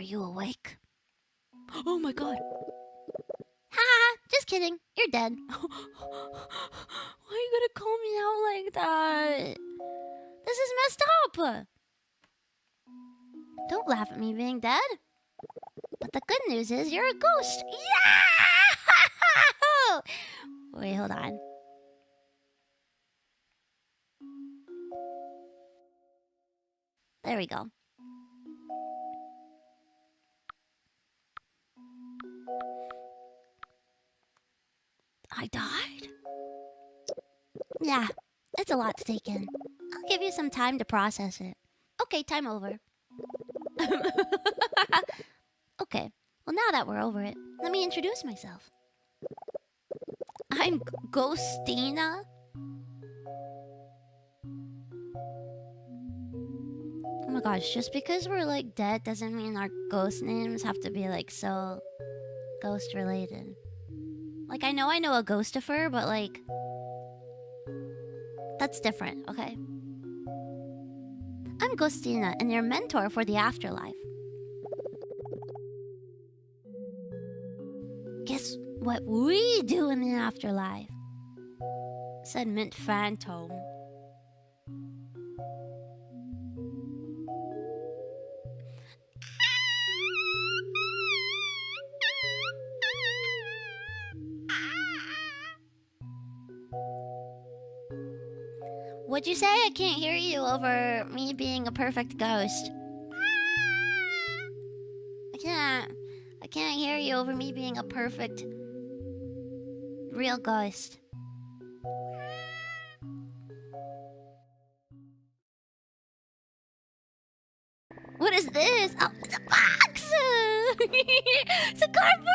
Are you awake? Oh my god. Haha, just kidding. You're dead. Why are you gonna call me out like that? This is messed up. Don't laugh at me being dead. But the good news is you're a ghost. Yeah! Wait, hold on. There we go. I died? Yeah, it's a lot to take in. I'll give you some time to process it. Okay, time over. Okay, well now that we're over it, let me introduce myself. I'm Ghostina. Oh my gosh, just because we're like dead doesn't mean our ghost names have to be like so ghost related. Like I know a ghostifer, but like that's different, okay? I'm Ghostina and your mentor for the afterlife. Guess what we do in the afterlife? Said Mint Fantome. What'd you say? I can't hear you over me being a perfect ghost. I can't hear you over me being a perfect real ghost. What is this? Oh, it's a box! It's a cardboard